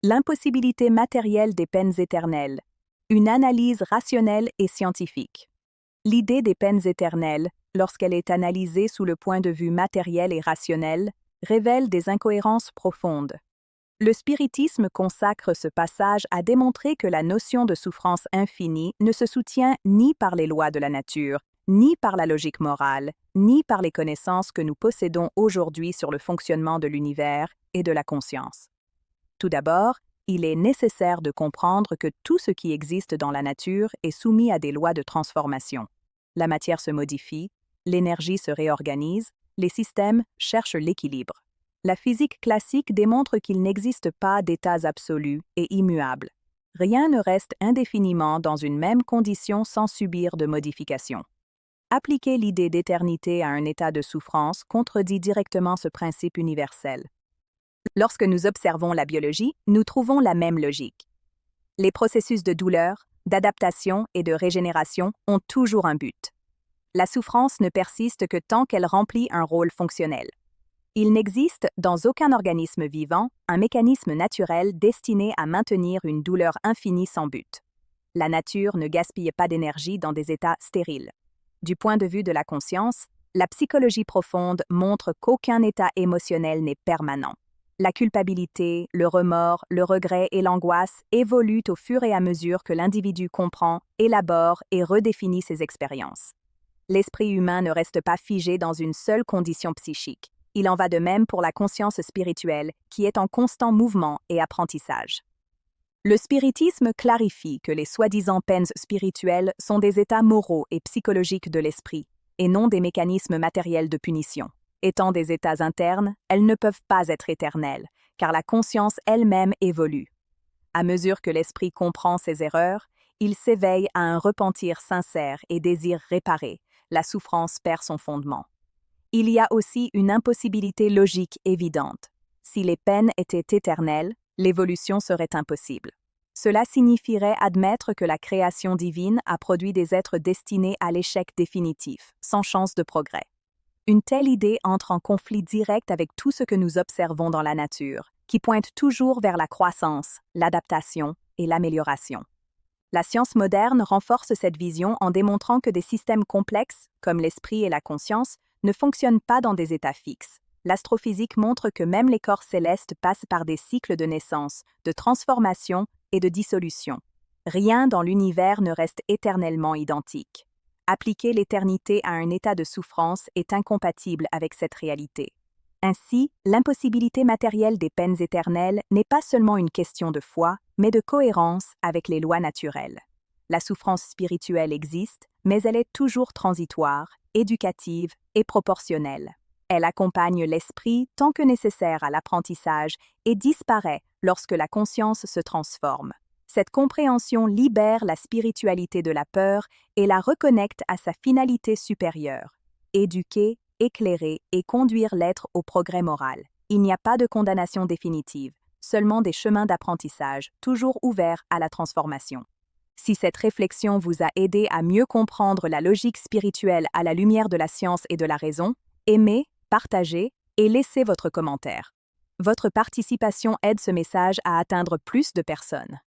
L'impossibilité matérielle des peines éternelles. Une analyse rationnelle et scientifique. L'idée des peines éternelles, lorsqu'elle est analysée sous le point de vue matériel et rationnel, révèle des incohérences profondes. Le spiritisme consacre ce passage à démontrer que la notion de souffrance infinie ne se soutient ni par les lois de la nature, ni par la logique morale, ni par les connaissances que nous possédons aujourd'hui sur le fonctionnement de l'univers et de la conscience. Tout d'abord, il est nécessaire de comprendre que tout ce qui existe dans la nature est soumis à des lois de transformation. La matière se modifie, l'énergie se réorganise, les systèmes cherchent l'équilibre. La physique classique démontre qu'il n'existe pas d'états absolus et immuables. Rien ne reste indéfiniment dans une même condition sans subir de modifications. Appliquer l'idée d'éternité à un état de souffrance contredit directement ce principe universel. Lorsque nous observons la biologie, nous trouvons la même logique. Les processus de douleur, d'adaptation et de régénération ont toujours un but. La souffrance ne persiste que tant qu'elle remplit un rôle fonctionnel. Il n'existe, dans aucun organisme vivant, un mécanisme naturel destiné à maintenir une douleur infinie sans but. La nature ne gaspille pas d'énergie dans des états stériles. Du point de vue de la conscience, la psychologie profonde montre qu'aucun état émotionnel n'est permanent. La culpabilité, le remords, le regret et l'angoisse évoluent au fur et à mesure que l'individu comprend, élabore et redéfinit ses expériences. L'esprit humain ne reste pas figé dans une seule condition psychique. Il en va de même pour la conscience spirituelle, qui est en constant mouvement et apprentissage. Le spiritisme clarifie que les soi-disant peines spirituelles sont des états moraux et psychologiques de l'esprit, et non des mécanismes matériels de punition. Étant des états internes, elles ne peuvent pas être éternelles, car la conscience elle-même évolue. À mesure que l'esprit comprend ses erreurs, il s'éveille à un repentir sincère et désire réparer. La souffrance perd son fondement. Il y a aussi une impossibilité logique évidente. Si les peines étaient éternelles, l'évolution serait impossible. Cela signifierait admettre que la création divine a produit des êtres destinés à l'échec définitif, sans chance de progrès. Une telle idée entre en conflit direct avec tout ce que nous observons dans la nature, qui pointe toujours vers la croissance, l'adaptation et l'amélioration. La science moderne renforce cette vision en démontrant que des systèmes complexes, comme l'esprit et la conscience, ne fonctionnent pas dans des états fixes. L'astrophysique montre que même les corps célestes passent par des cycles de naissance, de transformation et de dissolution. Rien dans l'univers ne reste éternellement identique. Appliquer l'éternité à un état de souffrance est incompatible avec cette réalité. Ainsi, l'impossibilité matérielle des peines éternelles n'est pas seulement une question de foi, mais de cohérence avec les lois naturelles. La souffrance spirituelle existe, mais elle est toujours transitoire, éducative et proportionnelle. Elle accompagne l'esprit tant que nécessaire à l'apprentissage et disparaît lorsque la conscience se transforme. Cette compréhension libère la spiritualité de la peur et la reconnecte à sa finalité supérieure: éduquer, éclairer et conduire l'être au progrès moral. Il n'y a pas de condamnation définitive, seulement des chemins d'apprentissage, toujours ouverts à la transformation. Si cette réflexion vous a aidé à mieux comprendre la logique spirituelle à la lumière de la science et de la raison, aimez, partagez et laissez votre commentaire. Votre participation aide ce message à atteindre plus de personnes.